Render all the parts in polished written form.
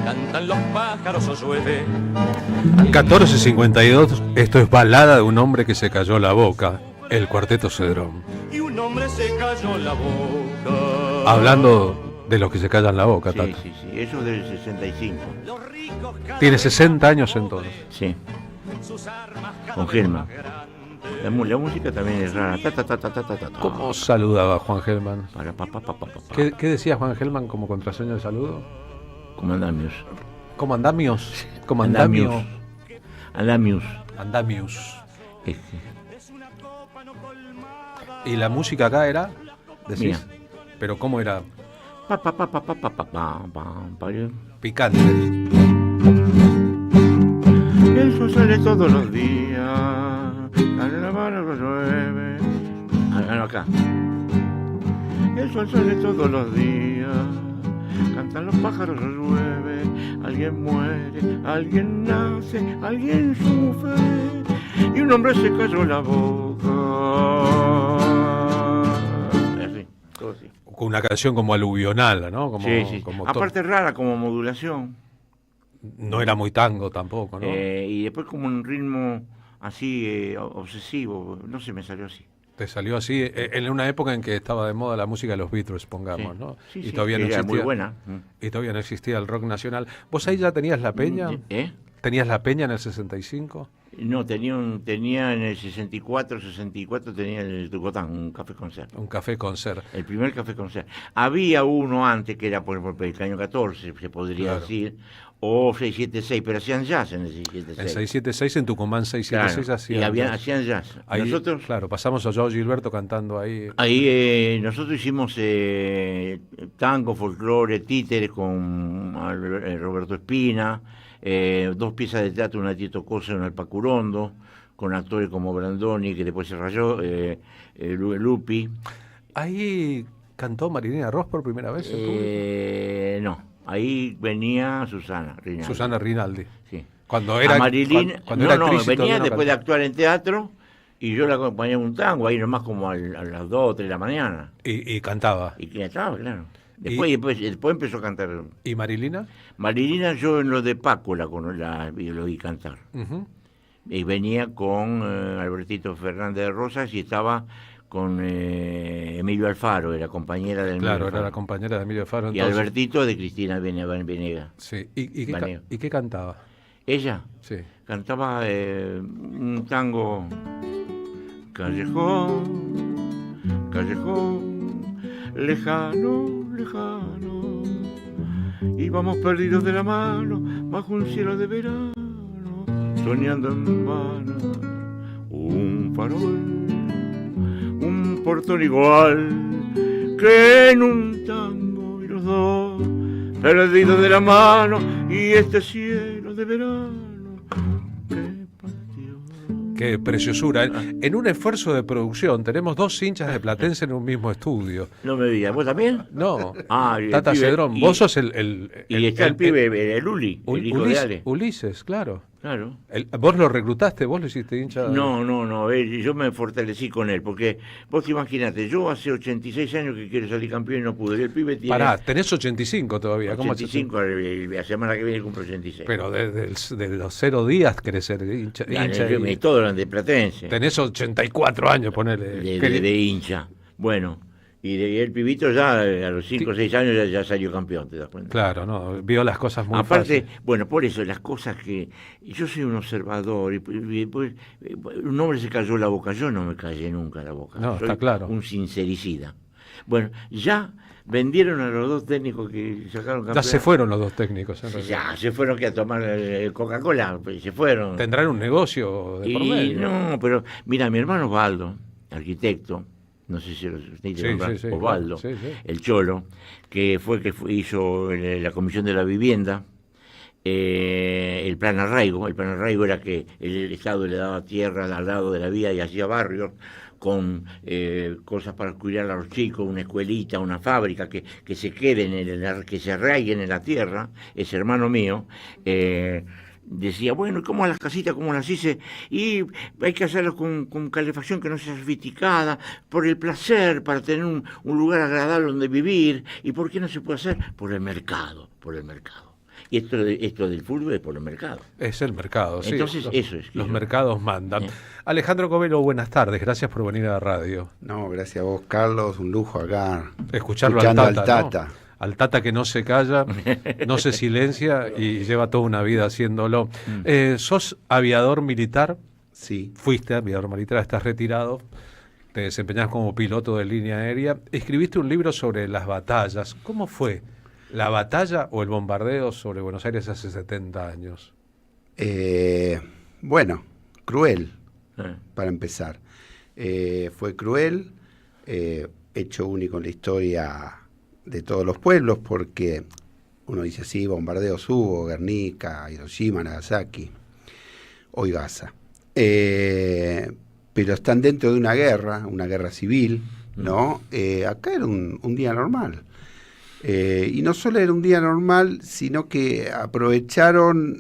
cantan los pájaros o llueve. 14:52, esto es Balada de un hombre que se cayó la boca, el Cuarteto Cedrón. Y un hombre se cayó la boca. Hablando de los que se callan la boca, Sí, Tato. sí, sí, eso del 65. Los ricos cada Tiene vez 60 años entonces. Sí, sus armas cada con vez Gelman. más grandes. La música también es rara. Ta, ta, ta, ta, ta, ta, ta. ¿Cómo saludaba Juan Gelman? Para, pa, pa, pa, pa, pa. ¿Qué decía Juan Gelman como contraseña de saludo? Como andamios. ¿Cómo andamios? ¿Cómo andamio? Andamios. Andamios. Eh, ¿Y la música acá era? ¿Decís? Mía. ¿Pero cómo era? Pa, pa, pa, pa, pa, pa, pa, pa, pa. Picante. El sol sale todos los días. A la mano que llueve. No, acá. El sol sale todos los días. Cantan los pájaros o llueve. Alguien muere, alguien nace, alguien sufre. Y un hombre se cayó la boca. Así, todo así. Con una canción como aluvional, ¿no? Como, Sí, sí. como Aparte rara como modulación. no era muy tango tampoco, ¿no? Y después como un ritmo así obsesivo. No se me salió así. Te salió así en una época en que estaba de moda la música de los Beatles, pongamos, Sí. ¿no? Sí, y sí, todavía no era existía. muy buena. Y todavía no existía el rock nacional. ¿Vos ahí ya tenías la peña? ¿Eh? ¿Tenías la peña en el 65? No, tenía en el 64 tenía en el Tucotán un café concert. Un café concert. El primer café concert. Había uno antes que era por el año 14, se podría Claro. decir, o 676, pero hacían jazz en el 676. En 676, en Tucumán 676 Claro, hacían. y hacían jazz. Ahí, Nosotros claro, pasamos a Joao Gilberto cantando ahí. ahí nosotros hicimos tango, folclore, títeres con Roberto Espina, 2 piezas de teatro, una de Tito Cosa y una del Pacurondo, con actores como Brandoni, que después se rayó, Lupi. Ahí cantó Marilina Ross por primera vez en público. No, ahí venía Susana Rinaldi. Susana Rinaldi. Sí. Cuando era, A Marilyn, cuando era actriz y venía todavía no después de cantaba. actuar en teatro y yo la acompañé en un tango, ahí nomás como a las 2 o 3 de la mañana. Y cantaba. Y que estaba, claro. Después empezó a cantar. ¿Y Marilina? Marilina, yo en lo de Paco la lo vi cantar. Ujú. Y venía con Albertito Fernández de Rosas y estaba con Emilio Alfaro, era compañera de Emilio Claro, Alfaro. era la compañera de Emilio Faro. Y Entonces. Albertito de Cristina Venega. Sí. ¿Y qué, Vanega. y qué cantaba? Ella Sí. cantaba un tango callejón, callejón, lejano, lejano. Íbamos perdidos de la mano bajo un cielo de verano, soñando en vano un farol, un portón igual que en un tango y los dos perdidos de la mano y este cielo de verano que partió. Qué preciosura. En un esfuerzo de producción tenemos 2 hinchas de Platense en un mismo estudio. No me digas, ¿vos también? No, Ah, el Tata pibe, Cedrón, y- vos sos el Y está el pibe, el Uli, el hijo de Ale. Ulises, claro. Claro. ¿Vos lo reclutaste? ¿Vos lo hiciste hincha? No, yo me fortalecí con él, porque vos imaginate, yo hace 86 años que quiero salir campeón y no pude. El pibe tiene Pará, tenés 85 todavía. ¿Cómo 85, la semana que viene cumplo 86. Pero desde los 0 días querés ser hincha. Y todos eran de Platense, Tenés 84 años, ponele. de hincha. Bueno, y el pibito ya a los 5 o 6 años ya salió campeón, ¿te das cuenta? Claro, no, vio las cosas muy Aparte, fácil. bueno, por eso las cosas que... Yo soy un observador y después un hombre se cayó la boca, yo no me callé nunca la boca. No, soy está claro. un sincericida. Bueno, ya vendieron a los 2 técnicos que sacaron campeón. Ya se fueron los 2 técnicos, en realidad. Ya, se fueron que a tomar Coca-Cola, pues, se fueron. Tendrán un negocio de por Y medio. no, pero mira, mi hermano Osvaldo, arquitecto, no sé si lo Sí, Osvaldo, claro, sí. el Cholo, que hizo la Comisión de la Vivienda, el plan arraigo. El plan arraigo era que el Estado le daba tierra al lado de la vía y hacía barrios con cosas para cuidar a los chicos, una escuelita, una fábrica, que se queden, que se arraiguen en la tierra. Ese hermano mío decía, bueno, ¿cómo las casitas, cómo las hice? Y hay que hacerlas con calefacción que no sea sofisticada, por el placer, para tener un lugar agradable donde vivir. ¿Y por qué no se puede hacer? Por el mercado, por el mercado. Y esto del fútbol es por el mercado. Es el mercado, sí. Entonces, eso es. Los mercados mandan. Alejandro Covelo, buenas tardes. Gracias por venir a la radio. No, gracias a vos, Carlos. Un lujo acá. Escucharlo escuchando al Tata. ¿No? Tata. Al Tata que no se calla, no se silencia y lleva toda una vida haciéndolo. ¿Sos aviador militar? Sí. Fuiste aviador militar, estás retirado. Te desempeñás como piloto de línea aérea. Escribiste un libro sobre las batallas. ¿Cómo fue la batalla o el bombardeo sobre Buenos Aires hace 70 años? Bueno, cruel, para empezar. Fue cruel, hecho único en la historia de todos los pueblos, porque uno dice, sí, bombardeos hubo, Guernica, Hiroshima, Nagasaki, hoy Gaza. Pero están dentro de una guerra civil, ¿no? Acá era un día normal. Y no solo era un día normal, sino que aprovecharon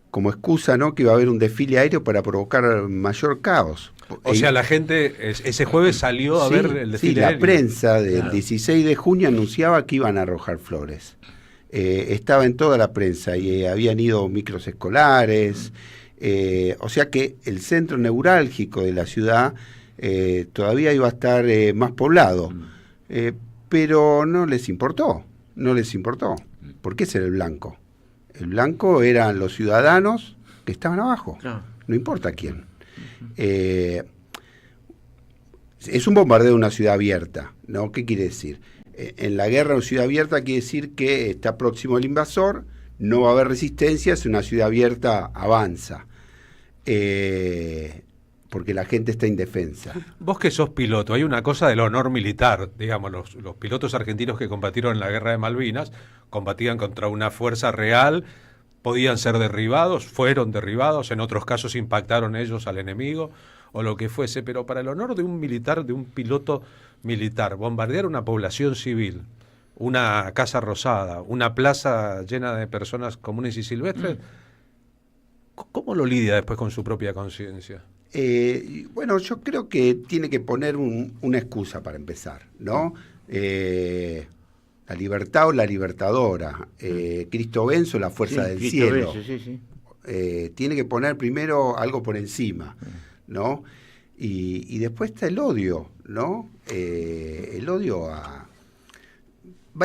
como excusa, ¿no?, que iba a haber un desfile aéreo para provocar mayor caos. O sea, la gente ese jueves salió a ver el desfile la aéreo. prensa del 16 de junio anunciaba que iban a arrojar flores. Estaba en toda la prensa y habían ido micros escolares. O sea que el centro neurálgico de la ciudad todavía iba a estar más poblado. Pero no les importó, porque ese era el blanco. El blanco eran los ciudadanos que estaban abajo, no importa quién. Es un bombardeo de una ciudad abierta, ¿no? ¿Qué quiere decir? En la guerra, una ciudad abierta quiere decir que está próximo el invasor, no va a haber resistencia, es una ciudad abierta, avanza. Porque la gente está indefensa. Vos que sos piloto, hay una cosa del honor militar, digamos, los pilotos argentinos que combatieron en la guerra de Malvinas, combatían contra una fuerza real, podían ser derribados, fueron derribados, en otros casos impactaron ellos al enemigo, o lo que fuese, pero para el honor de un militar, de un piloto militar, bombardear una población civil, una casa rosada, una plaza llena de personas comunes y silvestres, ¿cómo lo lidia después con su propia conciencia? Bueno, yo creo que tiene que poner una excusa para empezar, ¿no? La libertad o la libertadora, Cristo Benzo, la fuerza del Cristo cielo. Benzo, sí. Tiene que poner primero algo por encima, ¿no? Y después está el odio, ¿no? El odio va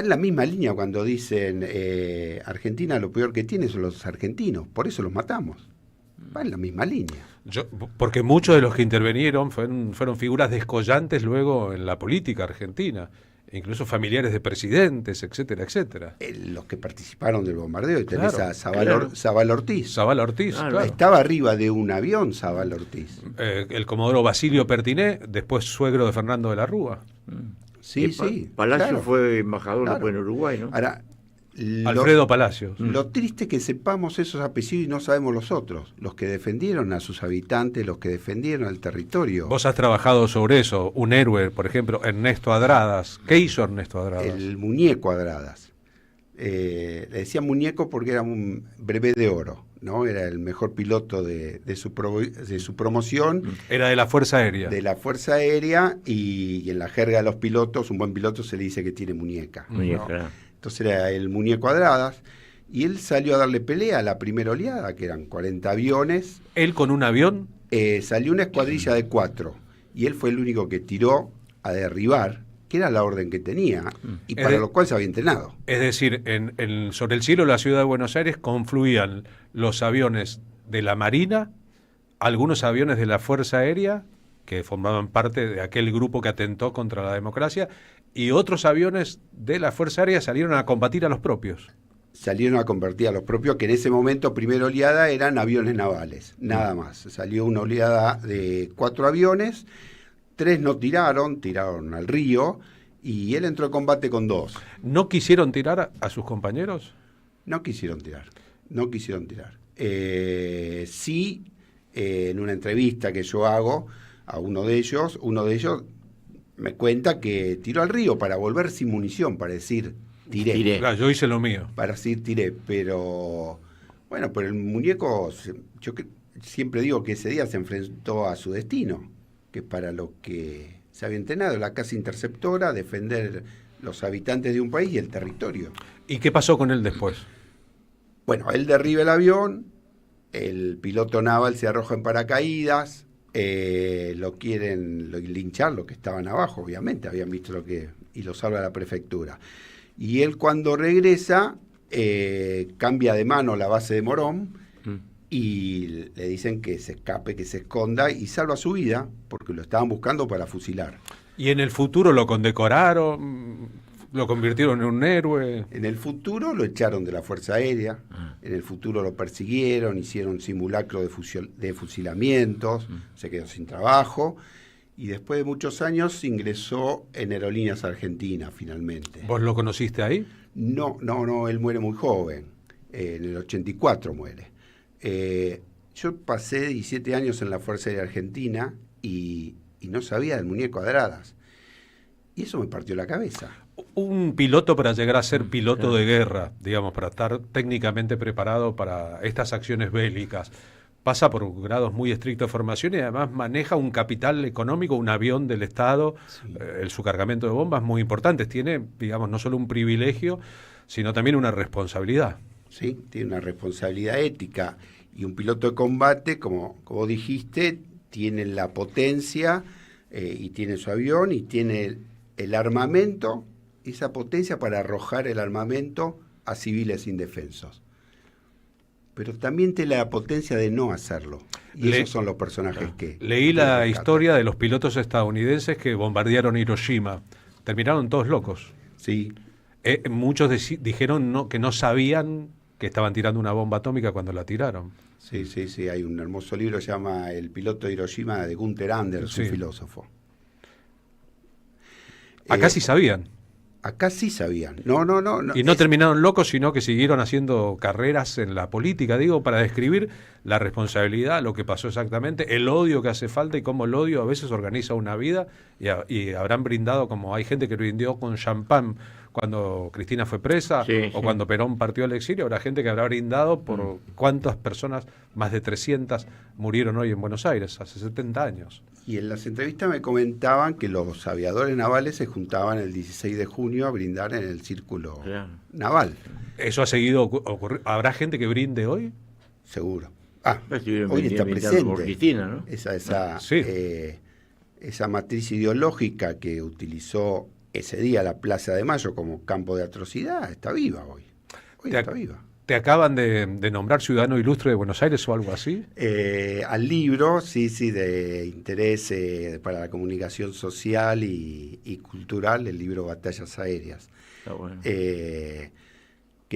en la misma línea cuando dicen Argentina lo peor que tiene son los argentinos, por eso los matamos. Va en la misma línea. Porque muchos de los que intervinieron fueron figuras descollantes luego en la política argentina, incluso familiares de presidentes, etcétera, etcétera. Los que participaron del bombardeo, y tenés Claro, a Zabal Ortiz. Zabal Ortiz, claro. Estaba arriba de un avión Zabal Ortiz. El comodoro Basilio Pertiné, después suegro de Fernando de la Rúa. Sí. Palacio claro. fue embajador después en Uruguay, ¿no? Ahora, Alfredo Palacios. Lo triste es que sepamos esos apellidos y no sabemos los otros, los que defendieron a sus habitantes, los que defendieron al territorio. Vos has trabajado sobre eso, un héroe, por ejemplo, Ernesto Adradas. ¿Qué hizo Ernesto Adradas? El muñeco Adradas. Le decían muñeco porque era un brevet de oro, ¿no? Era el mejor piloto de su promoción. Era de la Fuerza Aérea. De la Fuerza Aérea y en la jerga de los pilotos, un buen piloto se le dice que tiene muñeca. Muñeca. Entonces era el muñeco Adradas, y él salió a darle pelea a la primera oleada, que eran 40 aviones. ¿Él con un avión? Salió una escuadrilla de 4, y él fue el único que tiró a derribar, que era la orden que tenía, y para lo cual se había entrenado. Es decir, sobre el cielo de la ciudad de Buenos Aires confluían los aviones de la Marina, algunos aviones de la Fuerza Aérea, que formaban parte de aquel grupo que atentó contra la democracia, y otros aviones de la Fuerza Aérea salieron a combatir a los propios. Salieron a combatir a los propios, que en ese momento, primera oleada, eran aviones navales, nada más. Salió una oleada de 4 aviones, 3 no tiraron al río, y él entró en combate con 2. ¿No quisieron tirar a sus compañeros? No quisieron tirar. Sí, en una entrevista que yo hago a uno de ellos me cuenta que tiró al río para volver sin munición, para decir, tiré. Claro, yo hice lo mío. Para decir, tiré, pero bueno, pero el muñeco, yo siempre digo que ese día se enfrentó a su destino, que es para lo que se había entrenado, la casa interceptora, defender los habitantes de un país y el territorio. ¿Y qué pasó con él después? Bueno, él derriba el avión, el piloto naval se arroja en paracaídas, lo quieren linchar, los que estaban abajo, obviamente, habían visto y lo salva la prefectura. Y él cuando regresa, cambia de mano la base de Morón y le dicen que se escape, que se esconda y salva su vida porque lo estaban buscando para fusilar. ¿Y en el futuro lo condecoraron? ¿Lo convirtieron en un héroe? En el futuro lo echaron de la Fuerza Aérea, en el futuro lo persiguieron, hicieron simulacro de fusilamientos, se quedó sin trabajo y después de muchos años ingresó en Aerolíneas Argentinas finalmente. ¿Vos lo conociste ahí? No, él muere muy joven, en el 84 muere. Yo pasé 17 años en la Fuerza Aérea Argentina y no sabía del muñeco Adradas. Y eso me partió la cabeza. Un piloto para llegar a ser piloto de guerra, digamos, para estar técnicamente preparado para estas acciones bélicas, pasa por grados muy estrictos de formación y además maneja un capital económico, un avión del Estado, su cargamento de bombas muy importantes. Tiene, digamos, no solo un privilegio, sino también una responsabilidad. Sí, tiene una responsabilidad ética. Y un piloto de combate, como dijiste, tiene la potencia y tiene su avión y tiene el armamento, esa potencia para arrojar el armamento a civiles indefensos. Pero también tiene la potencia de no hacerlo. Y esos son los personajes que... Leí la historia de los pilotos estadounidenses que bombardearon Hiroshima. Terminaron todos locos. Sí. Muchos dijeron que no sabían que estaban tirando una bomba atómica cuando la tiraron. Sí. Hay un hermoso libro que se llama El piloto de Hiroshima, de Gunther Anders, un filósofo. Acá sí sabían. Acá sí sabían. No. Y no terminaron locos, sino que siguieron haciendo carreras en la política, digo, para describir la responsabilidad, lo que pasó exactamente, el odio que hace falta y cómo el odio a veces organiza una vida y habrán brindado, como hay gente que brindó con champán cuando Cristina fue presa cuando Perón partió al exilio, habrá gente que habrá brindado por cuántas personas, más de 300, murieron hoy en Buenos Aires, hace 70 años. Y en las entrevistas me comentaban que los aviadores navales se juntaban el 16 de junio a brindar en el círculo naval. ¿Eso ha seguido ocurriendo? ¿Habrá gente que brinde hoy? Seguro. Hoy está presente por Cristina, ¿no? Esa matriz ideológica que utilizó ese día la Plaza de Mayo como campo de atrocidad está viva hoy. Está viva. ¿Te acaban de nombrar ciudadano ilustre de Buenos Aires o algo así? Al libro, sí, de interés para la comunicación social y cultural, el libro Batallas Aéreas. Está bueno. Que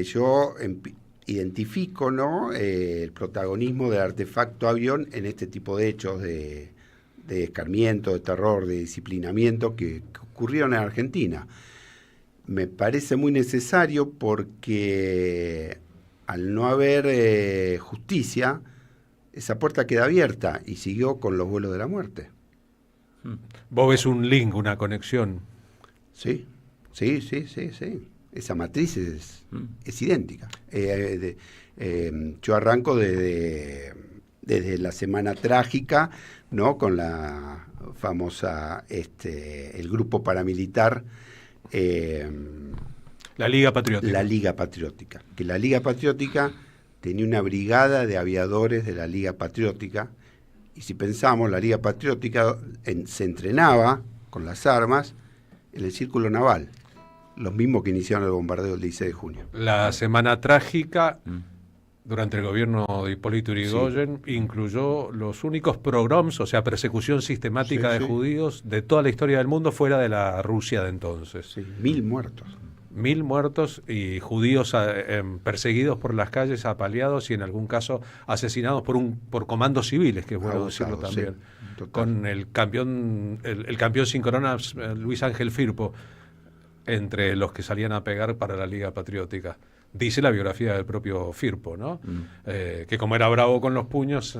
yo identifico, ¿no? El protagonismo del artefacto avión en este tipo de hechos de escarmiento, de terror, de disciplinamiento que ocurrieron en Argentina. Me parece muy necesario porque al no haber justicia, esa puerta queda abierta y siguió con los vuelos de la muerte. ¿Vos ves un link, una conexión? Sí. Esa matriz es idéntica. Yo arranco desde la Semana Trágica, ¿no? Con la famosa, el grupo paramilitar. La Liga Patriótica. La Liga Patriótica. Que la Liga Patriótica tenía una brigada de aviadores de la Liga Patriótica. Y si pensamos, la Liga Patriótica se entrenaba con las armas en el círculo naval. Los mismos que iniciaron el bombardeo del 16 de junio. La Semana Trágica, durante el gobierno de Hipólito Yrigoyen, incluyó los únicos pogroms, o sea, persecución sistemática de judíos de toda la historia del mundo fuera de la Rusia de entonces. Sí, 1000 muertos. 1000 muertos y judíos perseguidos por las calles, apaleados y en algún caso asesinados por comandos civiles, que es bueno decirlo también. Sí, con el campeón sin coronas, Luis Ángel Firpo, entre los que salían a pegar para la Liga Patriótica. Dice la biografía del propio Firpo, ¿no? Que como era bravo con los puños,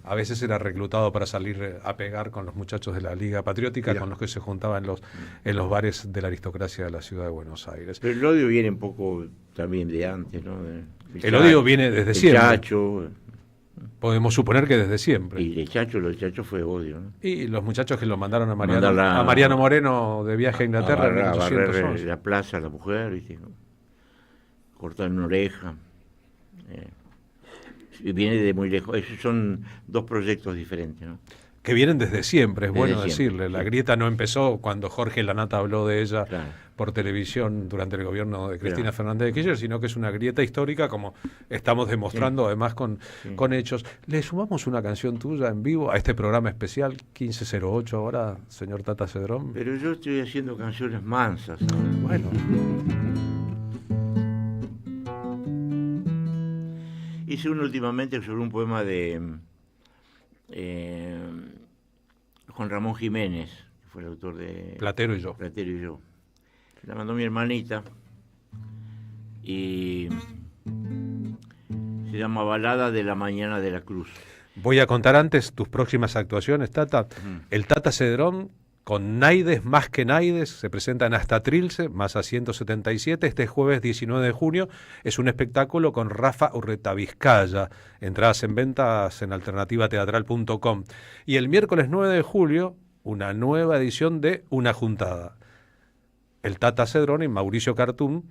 a veces era reclutado para salir a pegar con los muchachos de la Liga Patriótica, con los que se juntaban en los bares de la aristocracia de la ciudad de Buenos Aires. Pero el odio viene un poco también de antes, ¿no? El odio viene desde siempre. Chacho, Podemos suponer que desde siempre. Y lo de Chacho fue odio, ¿no? Y los muchachos que lo mandaron a Mandarla a Mariano Moreno de viaje a Inglaterra en a barrer 1811. la plaza a la mujer, ¿viste? Cortar una oreja. Y viene de muy lejos. Esos son dos proyectos diferentes, ¿no? Que vienen desde siempre, es Desde bueno siempre, decirle. La sí. grieta no empezó cuando Jorge Lanata habló de ella Claro. por televisión durante el gobierno de Cristina Claro. Fernández de Kirchner, sino que es una grieta histórica, como estamos demostrando además con hechos. ¿Le sumamos una canción tuya en vivo a este programa especial 1508 ahora, señor Tata Cedrón? Pero yo estoy haciendo canciones mansas, ¿sabes? Bueno, Hice uno últimamente sobre un poema de Juan Ramón Jiménez, que fue el autor de Platero y yo. Platero y yo. La mandó mi hermanita y se llama Balada de la Mañana de la Cruz. Voy a contar antes tus próximas actuaciones, Tata. El Tata Cedrón con Naides más que Naides se presenta en Hasta Trilce, más a 177, este jueves 19 de junio. Es un espectáculo con Rafa Urreta Vizcaya. Entradas en ventas en alternativateatral.com. Y el miércoles 9 de julio, una nueva edición de Una Juntada. El Tata Cedrón y Mauricio Cartún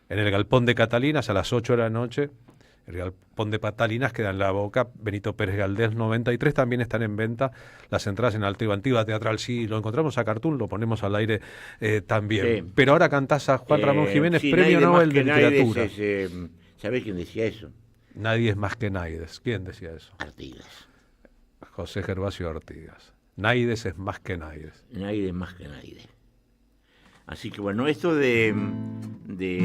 en el Galpón de Catalinas a las 8 de la noche. El Galpón de Catalinas queda en La Boca, Benito Pérez Galdés 93, también están en venta las entradas en Alternativa Teatral. Si lo encontramos a Cartoon, lo ponemos al aire también. Sí. Pero ahora cantás a Juan Ramón Jiménez, sí, Premio Naides Nobel más de que Naides Literatura. ¿Sabés quién decía eso? Nadie es más que Naides. ¿Quién decía eso? Artigas. José Gervasio Artigas. Naides es más que Naides. Naides más que Naides. Así que bueno, esto de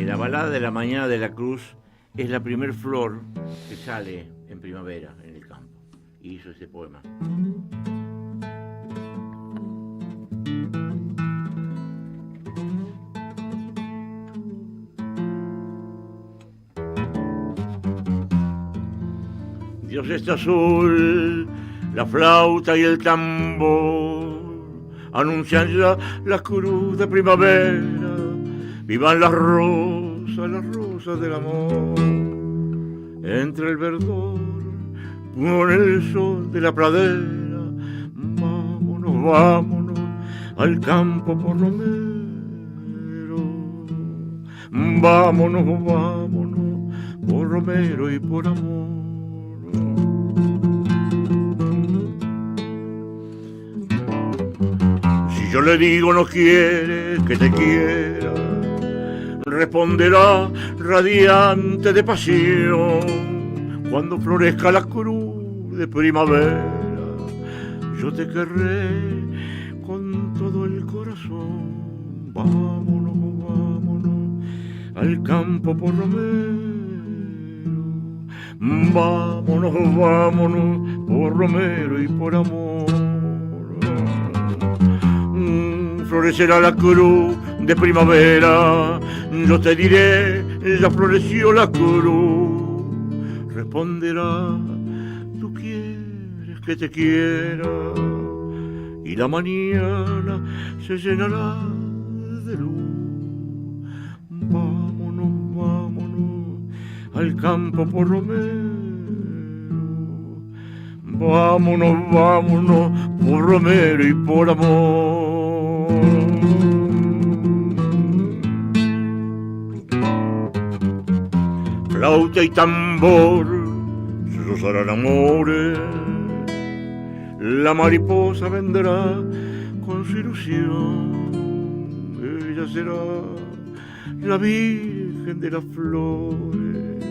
la balada de la Mañana de la Cruz es la primer flor que sale en primavera en el campo. Y hizo ese poema. Dios está azul, la flauta y el tambor anuncian ya la cruz de primavera. Vivan las rosas del amor. Entre el verdor, con el sol de la pradera, vámonos al campo por Romero. Vámonos por Romero y por amor. Si yo le digo no quieres que te quiera, responderá radiante de pasión. Cuando florezca la cruz de primavera, yo te querré con todo el corazón. Vámonos al campo por Romero. Vámonos por Romero y por amor. Florecerá la cruz de primavera, yo te diré, ya floreció la cruz. Responderá, tú quieres que te quiera, y la mañana se llenará de luz. Vámonos al campo por Romero. Vámonos por Romero y por amor. Flauta y tambor susurrarán amores. La mariposa vendrá con su ilusión. Ella será la virgen de las flores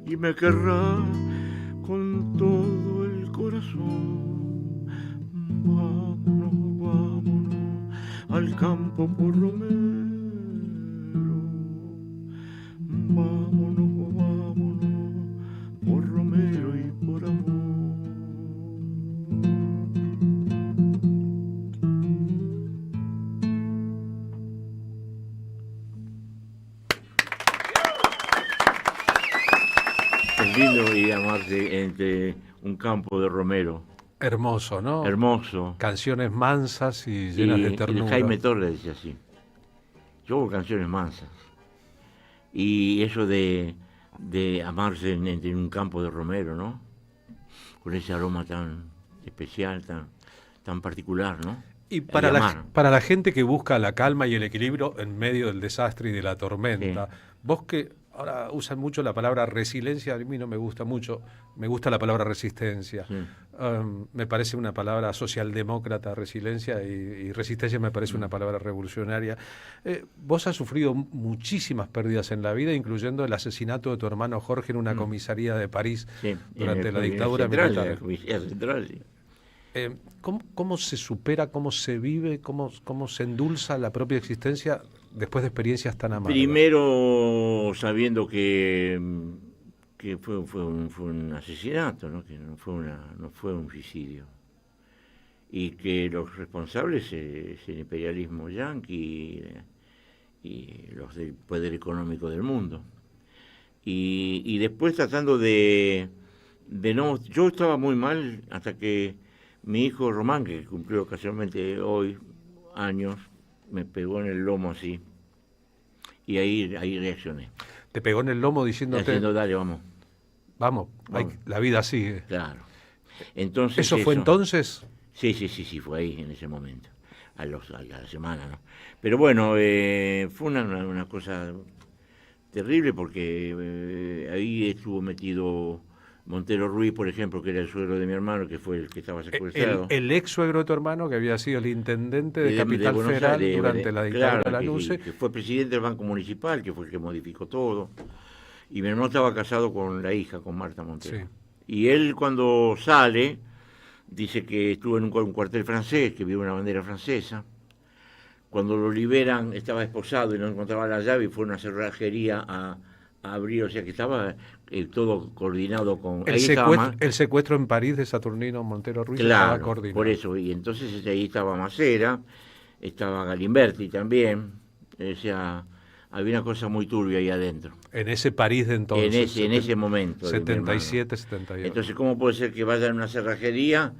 y me querrá con todo el corazón. Vámonos al campo por Romero. Vámonos por Romero y por amor. Es lindo ir a amarse entre un campo de romero. Hermoso, ¿no? Hermoso. Canciones mansas y llenas de El ternura. Jaime Torres decía así. Yo hago canciones mansas. Y eso de amarse entre un campo de romero, ¿no? con ese aroma tan especial, tan particular, ¿no? Y para la gente que busca la calma y el equilibrio en medio del desastre y de la tormenta, vos que ahora usan mucho la palabra resiliencia, a mí no me gusta mucho, me gusta la palabra resistencia. Sí. Me parece una palabra socialdemócrata, resiliencia, y resistencia me parece una palabra revolucionaria. Vos has sufrido muchísimas pérdidas en la vida, incluyendo el asesinato de tu hermano Jorge en una comisaría de París durante la dictadura militar. La comisaría central, sí. ¿Cómo se supera, cómo se vive, cómo se endulza la propia existencia después de experiencias tan amargas? Primero, sabiendo que fue un asesinato, ¿no? Que no fue un suicidio. Y que los responsables es el imperialismo yanqui y los del poder económico del mundo. Y después tratando de no... Yo estaba muy mal hasta que mi hijo Román, que cumplió casualmente hoy años, me pegó en el lomo así. Y ahí reaccioné. Te pegó en el lomo diciéndote... Dale, vamos. Vamos. La vida sigue. Claro. Entonces, ¿Eso fue entonces? Sí, fue ahí en ese momento. A la semana, ¿no? Pero bueno, fue una cosa terrible porque ahí estuvo metido Montero Ruiz, por ejemplo, que era el suegro de mi hermano, que fue el que estaba secuestrado. El ex suegro de tu hermano, que había sido el intendente de Capital Federal durante la dictadura de la Nuce. Que fue presidente del Banco Municipal, que fue el que modificó todo. Y mi hermano estaba casado con la hija, con Marta Montero. Sí. Y él, cuando sale, dice que estuvo en un cuartel francés, que vio una bandera francesa. Cuando lo liberan, estaba esposado y no encontraba la llave y fue a una cerrajería a abrir, o sea que estaba todo coordinado con... El secuestro en París de Saturnino Montero Ruiz estaba coordinado. Por eso, y entonces ahí estaba Macera, estaba Galimberti también, o sea, había una cosa muy turbia ahí adentro. En ese París de entonces. En ese momento. 77, 78. Entonces, ¿cómo puede ser que vaya a una cerrajería?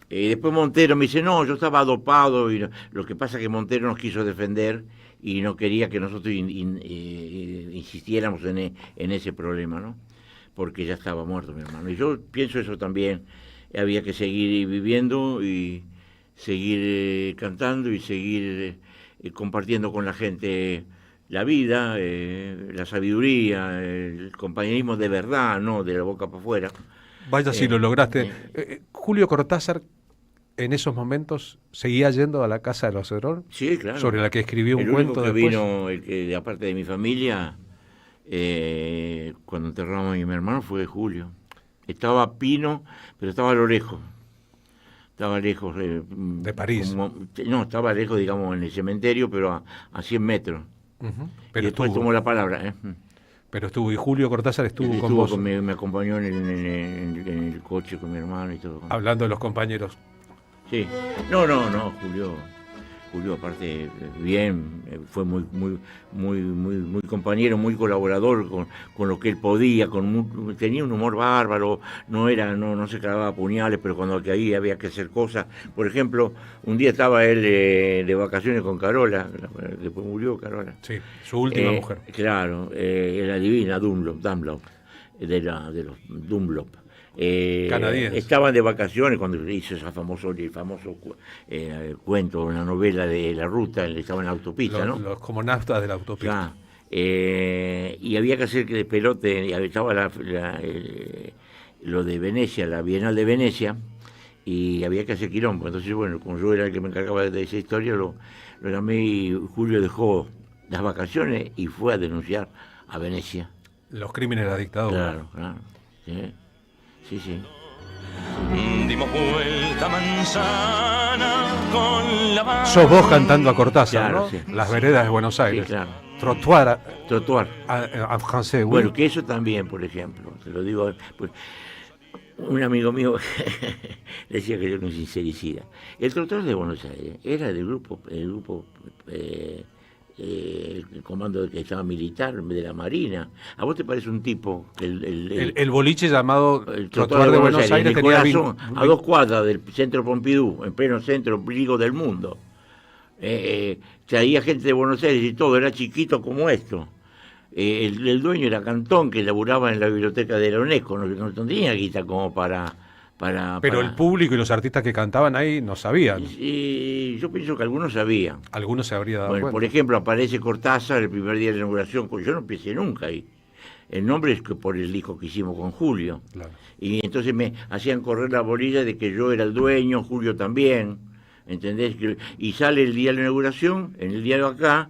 Después Montero me dice, no, yo estaba dopado, y lo que pasa es que Montero nos quiso defender y no quería que nosotros insistiéramos en ese problema, ¿no? Porque ya estaba muerto mi hermano. Y yo pienso eso también, había que seguir viviendo y seguir cantando y seguir compartiendo con la gente la vida, la sabiduría, el compañerismo de verdad, no de la boca para afuera. Vaya si lo lograste. Julio Cortázar, en esos momentos, ¿seguía yendo a la casa de los Herón? Sí, claro. Sobre la que escribió un cuento que después. Vino, el que de aparte de mi familia, cuando enterramos a mi hermano, fue Julio. Estaba Pino, pero estaba a lo lejos. Estaba lejos. ¿De París? No, estaba lejos, digamos, en el cementerio, pero a 100 metros. Uh-huh. Y después tomó la palabra. Pero estuvo, y Julio Cortázar estuvo con vos. Me acompañó en el coche con mi hermano y todo. Hablando de los compañeros. Sí. No, Julio aparte bien, fue muy compañero, muy colaborador con lo que él podía, tenía un humor bárbaro, no se clavaba a puñales, pero cuando ahí había que hacer cosas. Por ejemplo, un día estaba él de vacaciones con Carola, después murió Carola. Sí, su última mujer. Claro, era divina, Dunlop, de los Dunlop. Canadiense. Estaban de vacaciones cuando hizo el famoso cuento, una novela de la ruta, estaba en la autopista, ¿no? Los comonautas de la autopista. Y había que hacer que de pelote, estaba lo de Venecia, la Bienal de Venecia, y había que hacer quilombo. Entonces, bueno, como yo era el que me encargaba de esa historia, lo llamé y Julio dejó las vacaciones y fue a denunciar a Venecia. Los crímenes de la dictadura. Claro. Sí. Dimos vuelta manzana con la mano. Sos vos cantando a Cortázar, claro, ¿no? Sí. Las veredas de Buenos Aires. Sí, claro. Trottoir. En francés, oui. Bueno, que eso también, por ejemplo, te lo digo, pues, un amigo mío decía que yo era un sincericida. El trottoir de Buenos Aires era del grupo el comando que estaba militar de la Marina. ¿A vos te parece un tipo? El boliche llamado el Trottoir de Buenos Aires tenía a 2 cuadras del centro Pompidou, en pleno centro pliego del mundo. Traía gente de Buenos Aires y todo, era chiquito como esto. El dueño era Cantón, que laburaba en la biblioteca de la UNESCO, no tenía guita como para Pero el público y los artistas que cantaban ahí no sabían. Y yo pienso que algunos sabían. Algunos se habría dado Bueno, cuenta. por ejemplo, aparece Cortázar el primer día de la inauguración. Yo no pensé nunca ahí. El nombre es que por el disco que hicimos con Julio. Claro. Y entonces me hacían correr la bolilla de que yo era el dueño, Julio también. ¿Entendés? Y sale el día de la inauguración, en el diario acá,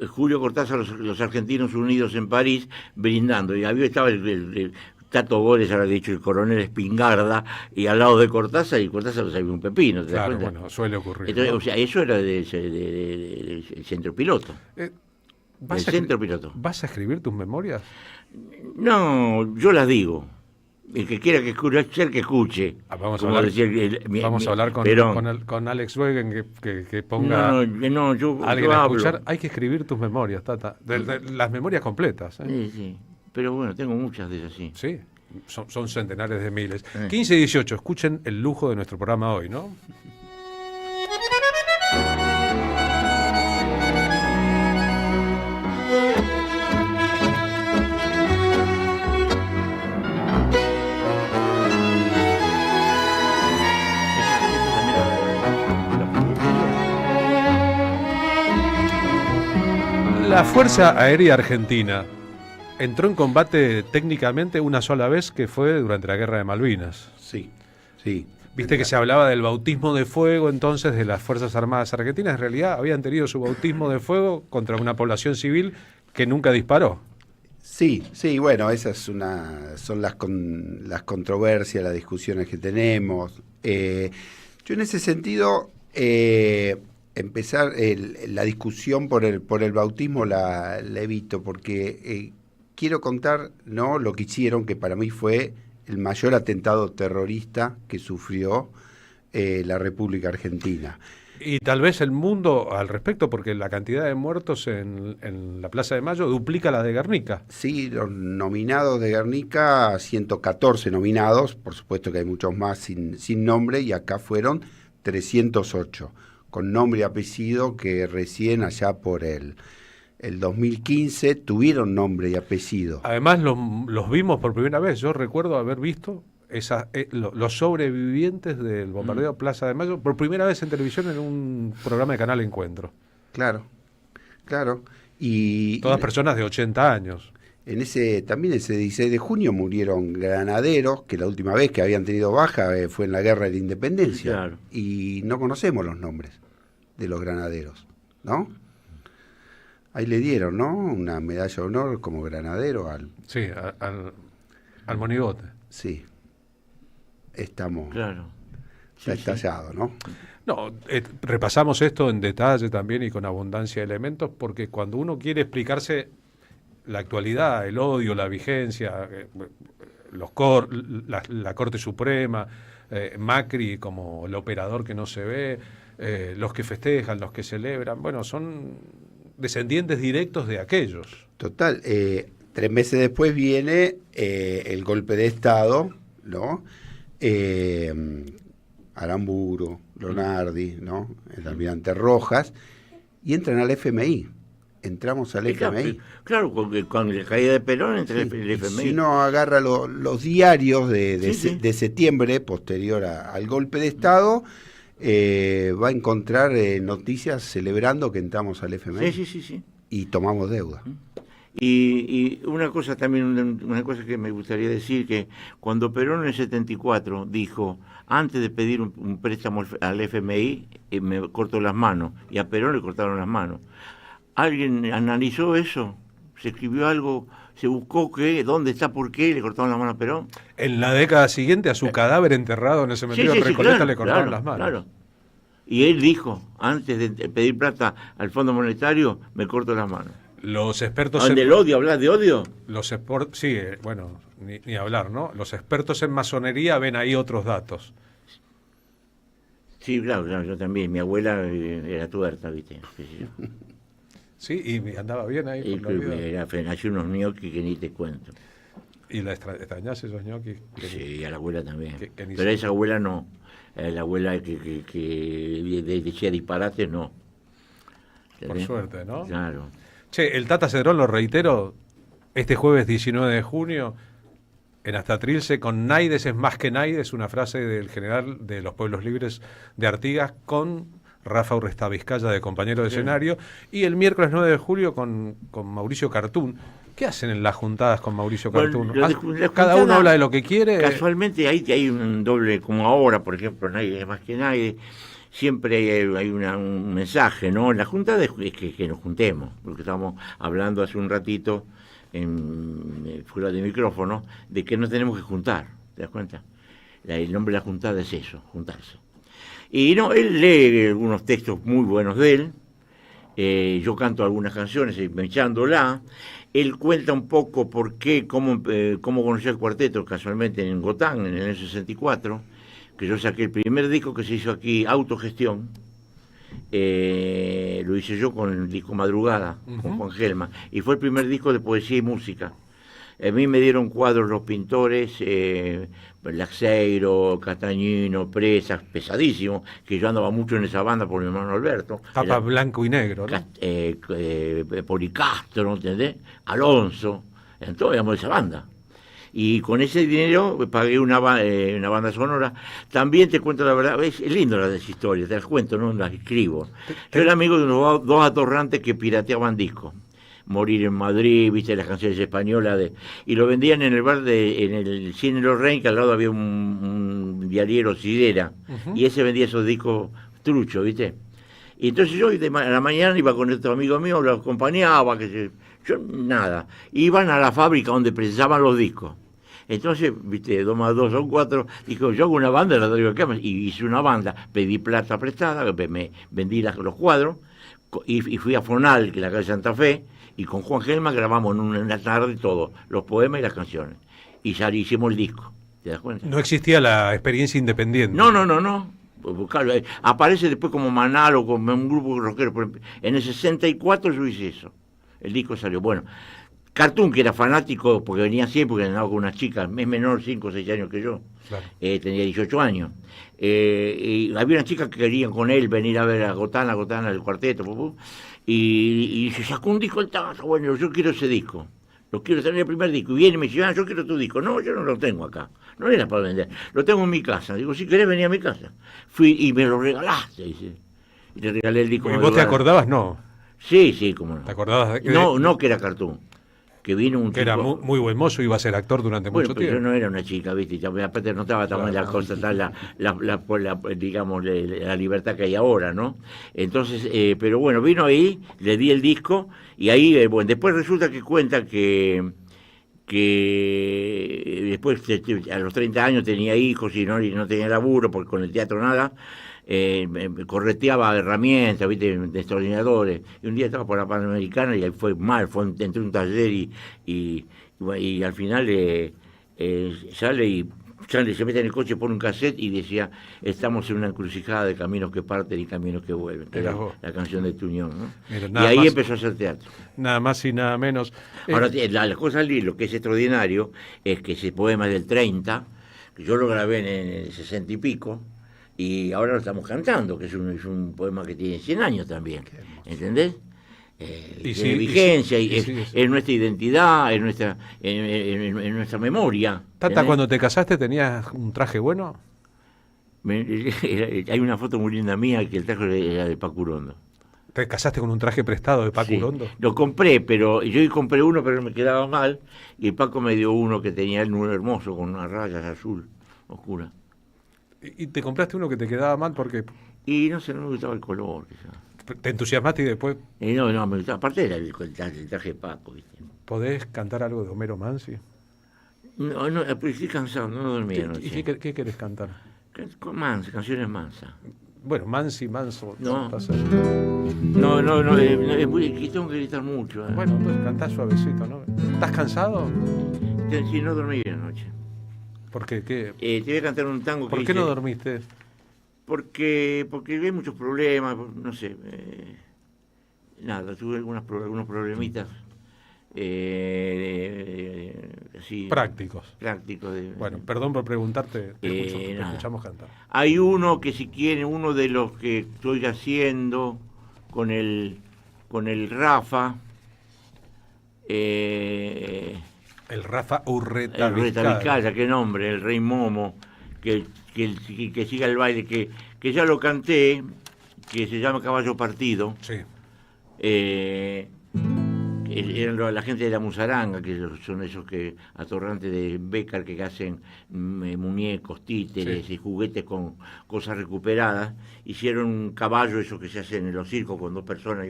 Julio Cortázar, los argentinos unidos en París, brindando. Y ahí estaba el Tato Bores, ahora dicho, el coronel Espingarda, y al lado de Cortázar, y Cortázar no sabía un pepino. ¿Te das Claro, cuenta? bueno, suele ocurrir. Entonces, ¿no? o sea, eso era del centro piloto. ¿Vas del centro piloto. ¿Vas a escribir tus memorias? No, yo las digo. El que quiera que escuche, que escuche. Vamos a Como hablar, decía vamos a hablar Perón. con Alex Wegen que ponga No, yo alguien a hablo. escuchar. Hay que escribir tus memorias, Tata. De las memorias completas. Sí, sí. Pero bueno, tengo muchas de esas, sí. Sí, son centenares de miles. 15 y 18, escuchen el lujo de nuestro programa hoy, ¿no? La Fuerza Aérea Argentina entró en combate técnicamente una sola vez, que fue durante la Guerra de Malvinas. Sí, sí. Viste que se hablaba del bautismo de fuego entonces de las Fuerzas Armadas Argentinas. En realidad habían tenido su bautismo de fuego contra una población civil que nunca disparó. Sí, sí, bueno, esas son las controversias, las discusiones que tenemos. Yo en ese sentido, empezar la discusión por el bautismo la evito, porque quiero contar, ¿no?, lo que hicieron, que para mí fue el mayor atentado terrorista que sufrió la República Argentina. Y tal vez el mundo al respecto, porque la cantidad de muertos en la Plaza de Mayo duplica la de Guernica. Sí, los nominados de Guernica, 114 nominados, por supuesto que hay muchos más sin nombre, y acá fueron 308, con nombre y apellido, que recién allá por el 2015 tuvieron nombre y apellido. Además los vimos por primera vez. Yo recuerdo haber visto los sobrevivientes del bombardeo de Plaza de Mayo por primera vez en televisión en un programa de Canal Encuentro. Claro, claro. Y todas personas de 80 años. También ese 16 de junio murieron granaderos, que la última vez que habían tenido baja fue en la Guerra de la Independencia. Claro. Y no conocemos los nombres de los granaderos, ¿no? Ahí le dieron, ¿no?, una medalla de honor como granadero al... Sí, al monigote. Sí. Estamos... Claro. Está estallado, ¿no? No, repasamos esto en detalle también y con abundancia de elementos, porque cuando uno quiere explicarse la actualidad, el odio, la vigencia, la Corte Suprema, Macri como el operador que no se ve, los que festejan, los que celebran, bueno, son descendientes directos de aquellos. Total, 3 meses después viene el golpe de Estado, ¿no? Aramburu, Lonardi, ¿no?, el almirante Rojas, y entran al FMI. Entramos al FMI. Claro, con la caída de Perón entra Sí, el FMI. si uno agarra los diarios de Sí. septiembre, posterior al golpe de Estado, va a encontrar noticias celebrando que entramos al FMI Sí. y tomamos deuda. Y una cosa también, una cosa que me gustaría decir, que cuando Perón en el 74 dijo, antes de pedir un préstamo al FMI, me cortó las manos, y a Perón le cortaron las manos. ¿Alguien analizó eso? ¿Se escribió algo? ¿Se buscó dónde está, por qué le cortaron las manos a Perón? En la década siguiente, a su cadáver enterrado en el cementerio de Recoleta, claro, le cortaron claro, las manos. Claro. Y él dijo, antes de pedir plata al Fondo Monetario, me corto las manos. Los expertos ¿Del odio? ¿Hablas de odio? Sí, bueno, ni hablar, ¿no? Los expertos en masonería ven ahí otros datos. Sí, claro, yo también. Mi abuela era tuerta, ¿viste? Sí, y andaba bien ahí. Y por la vida. hacía unos gnocchi que ni te cuento. ¿Y la extrañás esos ñoquis? Sí, a la abuela también. Que ni Pero a esa abuela no. La abuela que decía disparates, no. Por suerte, ¿no? Claro. Che, el Tata Cedrón, lo reitero, este jueves 19 de junio, en Hasta Trilce con Naides es más que Naides, una frase del general de los Pueblos Libres de Artigas con Rafa Urresta Vizcaya de compañero de escenario, y el miércoles 9 de julio con Mauricio Cartún. ¿Qué hacen en las juntadas con Mauricio Cartún? Cada uno habla de lo que quiere. Casualmente hay un doble, como ahora, por ejemplo, Naides es más que Naides. Siempre hay un mensaje, ¿no? La juntada es que nos juntemos, porque estábamos hablando hace un ratito, fuera de micrófono, de que nos tenemos que juntar, ¿te das cuenta? El nombre de la juntada es eso, juntarse. Y no, él lee algunos textos muy buenos de él, yo canto algunas canciones echándola, él cuenta un poco cómo conoció el cuarteto, casualmente en Gotán, en el 64, que yo saqué el primer disco que se hizo aquí, Autogestión, lo hice yo con el disco Madrugada, con Juan Gelman, y fue el primer disco de poesía y música. A mí me dieron cuadros los pintores, Laxeiro, Castañino, Presas, pesadísimo, que yo andaba mucho en esa banda por mi hermano Alberto. Tapa blanco y negro, ¿no? Policastro, ¿entendés? Alonso, entonces digamos esa banda. Y con ese dinero pagué una banda sonora. También te cuento la verdad, es lindo las historias, te las cuento, no las escribo. Yo era amigo de unos dos atorrantes que pirateaban discos. Morir en Madrid, viste las canciones españolas, y lo vendían en el bar en el Cine Lorraine, que al lado había un diariero Sidera, y ese vendía esos discos truchos, viste. Y entonces yo a la mañana iba con estos amigos míos, los acompañaba, yo nada. Iban a la fábrica donde precisaban los discos. Entonces, viste, 2 más 2 son 4, dijo, yo hago una banda, la traigo acá, y hice una banda, pedí plata prestada, me vendí los cuadros, y fui a Fonal, que es la calle Santa Fe, y con Juan Gelman grabamos en una tarde todo, los poemas y las canciones. Y ya hicimos el disco, ¿te das cuenta? No existía la experiencia independiente. No. Buscarlo. Aparece después como Manal o como un grupo rockero. En el 64 yo hice eso. El disco salió. Bueno, Cartoon, que era fanático, porque venía siempre, porque andaba con unas chicas, es menor, 5 o 6 años que yo. Claro. Tenía 18 años. Y había unas chicas que querían con él venir a ver a Gotana, el cuarteto. Y se sacó un disco, bueno, yo quiero ese disco. Lo quiero tener el primer disco. Y viene y me dice, yo quiero tu disco. No, yo no lo tengo acá. No era para vender. Lo tengo en mi casa. Digo, si querés venir a mi casa. Fui y me lo regalaste, dice. Y le regalé el disco. ¿Y vos te acordabas? No. Sí, cómo no. ¿Te acordabas? No que era Cartoon. Que vino un que chico, era muy buen mozo, iba a ser actor durante mucho tiempo. Yo no era una chica, ¿viste? Aparte no estaba tan la cosa, digamos, la libertad que hay ahora, ¿no? Entonces, pero bueno, vino ahí, le di el disco, y ahí, bueno, después resulta que cuenta que después, a los 30 años tenía hijos y no tenía laburo, porque con el teatro nada, correteaba herramientas, ¿viste? Destornilladores, y un día estaba por la Panamericana y ahí fue mal, entré en un taller y al final sale, se mete en el coche, pone un cassette y decía, estamos en una encrucijada de caminos que parten y caminos que vuelven, que era la canción de Tuñón, ¿no? Mira, y ahí más, empezó a hacer teatro. Nada más y nada menos. Ahora, la cosa, lo que es extraordinario es que ese poema es del 30, que yo lo grabé en el 60 y pico, y ahora lo estamos cantando, que es un poema que tiene 100 años también, ¿entendés? Tiene vigencia, es nuestra identidad, es nuestra memoria. Tata, cuando te casaste, ¿tenías un traje bueno? Hay una foto muy linda mía que el traje era de Paco Urondo. ¿Te casaste con un traje prestado de Paco Urondo? Lo compré, pero yo compré uno, pero me quedaba mal, y Paco me dio uno que tenía él muy hermoso, con unas rayas azul oscura. ¿Y te compraste uno que te quedaba mal porque...? Y no sé, no me gustaba el color, quizás. ¿Te entusiasmaste y después...? No, me gustaba. Aparte era el traje de Paco, ¿viste? ¿Podés cantar algo de Homero Mansi? No, pues estoy cansado, no dormí anoche. ¿Y qué querés cantar? Canciones mansas. Bueno, manso. No, es muy, tengo que gritar mucho. Bueno, entonces cantás suavecito, ¿no? ¿Estás cansado? Sí, no dormí bien anoche. ¿Por qué? Te voy a cantar un tango que ¿Por qué no dormiste? Porque hay muchos problemas, no sé. Tuve algunos problemitas. Así, prácticos. Bueno, perdón por preguntarte, te escuchamos cantar. Hay uno que si quieren, uno de los que estoy haciendo con el Rafa, El Rafa Urreta El Reta Vizcaya. Vizcaya, qué nombre, el Rey Momo, que siga el baile, que ya lo canté, que se llama Caballo Partido. Sí. Eran la gente de la Musaranga, que son esos que atorrantes de Bécar que hacen muñecos, títeres y juguetes con cosas recuperadas. Hicieron un caballo, eso que se hace en los circos con 2 personas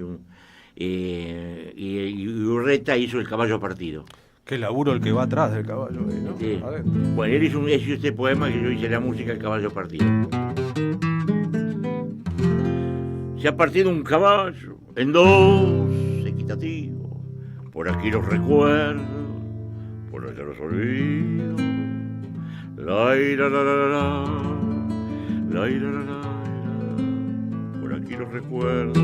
y Urreta hizo el Caballo Partido. Qué laburo el que va atrás del caballo, ¿no? Sí. Adentro. Bueno, él hizo este poema que yo hice la música del Caballo Partido. Se ha partido un caballo en 2, equitativo. Por aquí los recuerdos, por allá los olvido. La ira, la ira, por aquí los recuerdos,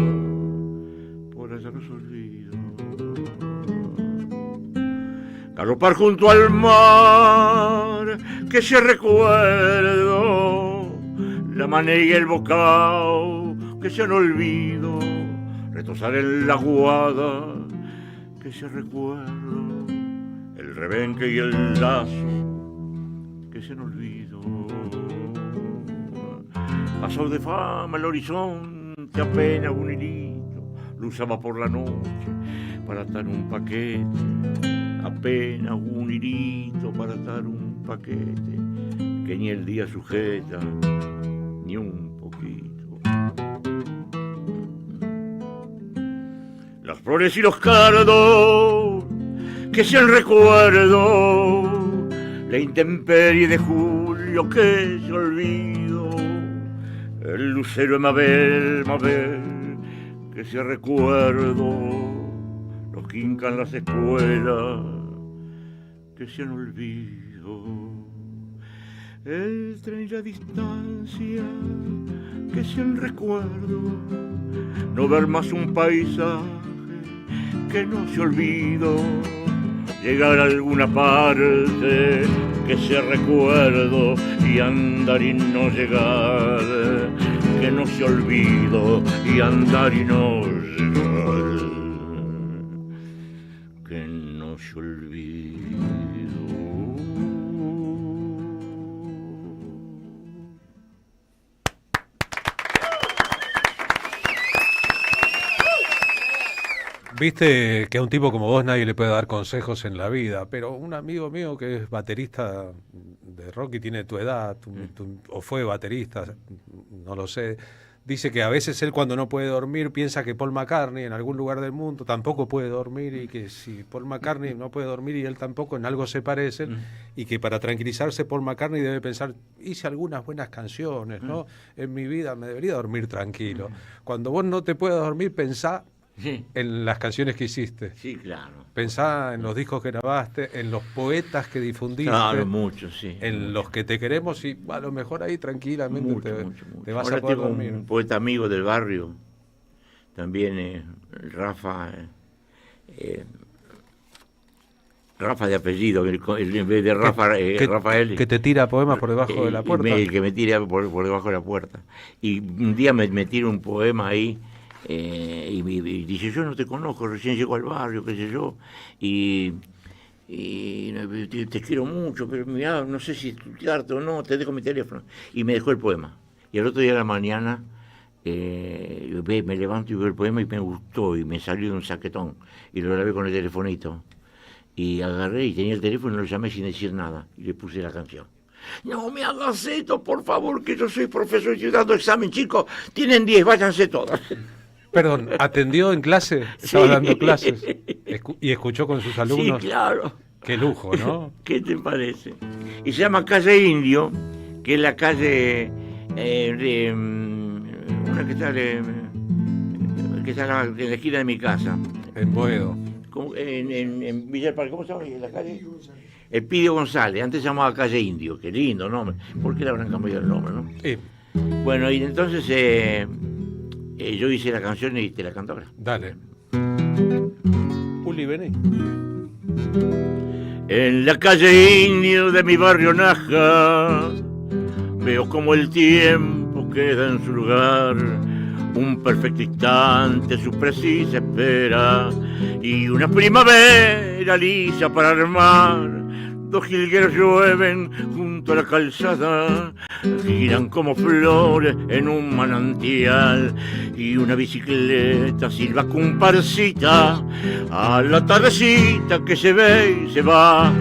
por allá los olvido. Galopar junto al mar, que se recuerdo, la manera y el bocao, que se han olvido, retosar en la guada, que se recuerdo, el rebenque y el lazo, que se han olvido. Pasó de fama el horizonte, apenas un hilito, lo usaba por la noche para atar un paquete, apenas un hilito para atar un paquete, que ni el día sujeta, ni un poquito. Las flores y los cardos, que sean recuerdo, la intemperie de julio que se olvido, el lucero de Mabel, que se recuerdo, los que hincan las escuelas, que se han olvido, el tren y la distancia, que se han recuerdo, no ver más un paisaje, que no se olvido, llegar a alguna parte, que se recuerdo, y andar y no llegar, que no se olvido, y andar y no llegar, que no se olvido. Viste que a un tipo como vos nadie le puede dar consejos en la vida, pero un amigo mío que es baterista de rock y tiene tu edad, o fue baterista, no lo sé, dice que a veces él cuando no puede dormir piensa que Paul McCartney en algún lugar del mundo tampoco puede dormir y que si Paul McCartney no puede dormir y él tampoco, en algo se parecen y que para tranquilizarse Paul McCartney debe pensar, hice algunas buenas canciones, ¿no? En mi vida me debería dormir tranquilo. Cuando vos no te puedas dormir, pensá en las canciones que hiciste. Sí, claro. Pensá en los discos que grabaste, en los poetas que difundiste. Claro, mucho, sí. En los que te queremos y a lo mejor ahí tranquilamente Mucho. te vas Ahora a poder tengo dormir. un poeta amigo del barrio, también Rafa de apellido, en vez de Rafa, Rafael. Que te tira poemas por debajo de la puerta. El que me tira por debajo de la puerta. Y un día me tira un poema ahí, y dice, yo no te conozco, recién llego al barrio, qué sé yo, y te quiero mucho, pero mirá, no sé si estudiarte o no, te dejo mi teléfono. Y me dejó el poema. Y el otro día de la mañana me levanto y veo el poema y me gustó y me salió de un saquetón. Y lo grabé con el telefonito. Y agarré y tenía el teléfono y lo llamé sin decir nada. Y le puse la canción. No me hagas esto, por favor, que yo soy profesor y estoy dando examen, chicos. Tienen 10, váyanse todos. Perdón, ¿atendió en clase? ¿Estaba dando clases? ¿Y escuchó con sus alumnos? Sí, claro. Qué lujo, ¿no? ¿Qué te parece? Y se llama Calle Indio, que es la calle una que está en la esquina de mi casa. En Boedo. En Villa del Parque, ¿cómo se llama la calle? El Pidio González, antes se llamaba Calle Indio, qué lindo nombre. ¿Por qué le habrán cambiado el nombre, no? Sí. Bueno, y entonces yo hice la canción y te la canto ahora. Dale. Uli, vení. En la calle Indio de mi barrio Naja, veo como el tiempo queda en su lugar. un perfecto instante, su precisa espera, y una primavera lisa para armar. Dos jilgueros llueven junto a la calzada, giran como flores en un manantial, y una bicicleta silba comparsita a la tardecita que se ve y se va.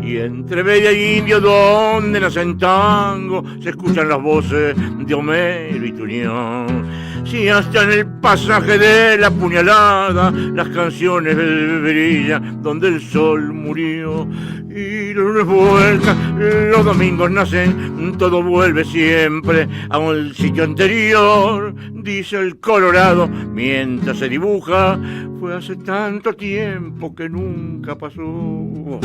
Y entre Bella y Indio, donde nacen tango, se escuchan las voces de Homero y Tuñón. Si hasta en el pasaje de la puñalada las canciones brillan donde el sol murió. Y los lunes vuelcan, los domingos nacen, todo vuelve siempre a un sitio anterior, dice el Colorado mientras se dibuja. Fue hace tanto tiempo que nunca pasó.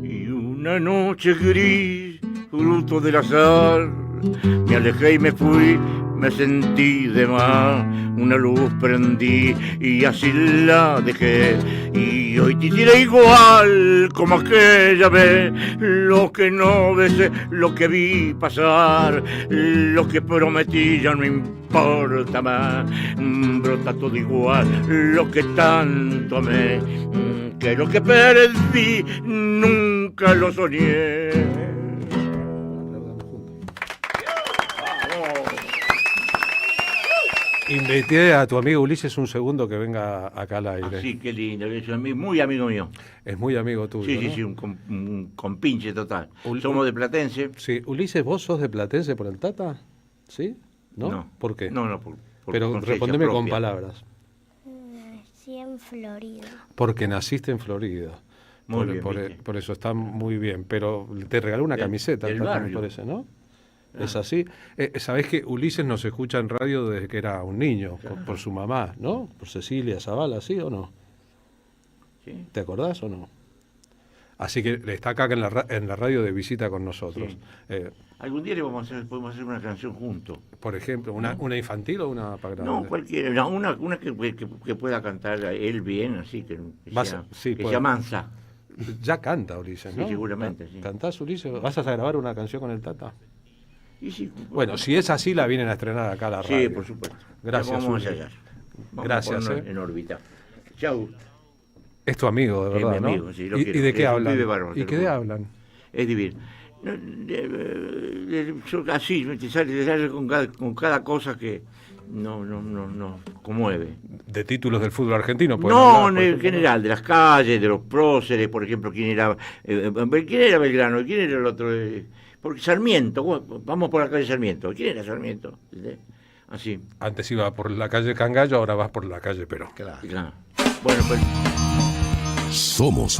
Y una noche gris, fruto del azar, me alejé y me fui, me sentí de más. Una luz prendí y así la dejé. Y hoy te diré igual como aquella vez. Lo que no besé, lo que vi pasar, lo que prometí ya no importa más. Brota todo igual, lo que tanto amé, que lo que perdí nunca lo soñé. Invité a tu amigo Ulises un segundo que venga acá al aire. Sí, qué lindo, es muy amigo mío. Es muy amigo tuyo, Sí, sí, ¿no? sí, un compinche total. Somos de Platense. Sí, Ulises, ¿vos sos de Platense por el Tata? ¿Sí? ¿No? No. ¿Por qué? No, Pero conciencia respondeme con propia. palabras. Nací en Florida. Porque naciste en Florida. Muy bien, por, viste. por eso está muy bien. Pero te regaló una camiseta, del el Tata, me barrio. parece, ¿no? Es así. Sabés que Ulises nos escucha en radio desde que era un niño, por su mamá, ¿no? Por Cecilia Zavala, ¿sí o no? Sí. ¿Te acordás o no? Así que está acá en la radio de visita con nosotros. Sí. Algún día podemos hacer una canción juntos. Por ejemplo, ¿una infantil o una para grande? No, cualquiera, no, una que pueda cantar él bien, así que Sí, sea mansa. Ya canta Ulises, Sí, ¿no? seguramente, sí. ¿Cantás, Ulises? ¿Vas a grabar una canción con el Tata? Y sí, Bueno, si es así, la vienen a estrenar acá a la radio. sí, por supuesto. Gracias, Vamos Uli. allá. Vamos Gracias, a ponernos en órbita. Chau. Es tu amigo, de Sí, verdad, mi amigo, ¿no? sí, lo ¿Y quiero. de qué Es un hablan? pibe bárbaro, te ¿Y lo qué juro. hablan? Es divino. Así, te sale con cada cosa que no conmueve. De títulos del fútbol argentino, pueden No, hablar, por en ejemplo, general, de las calles, de los próceres, por ejemplo, quién era Belgrano, quién era el otro, porque Sarmiento, vamos por la calle Sarmiento, ¿quién era Sarmiento? Así, Antes iba por la calle Cangallo, ahora vas por la calle Perón. Claro. claro. Bueno, pues Somos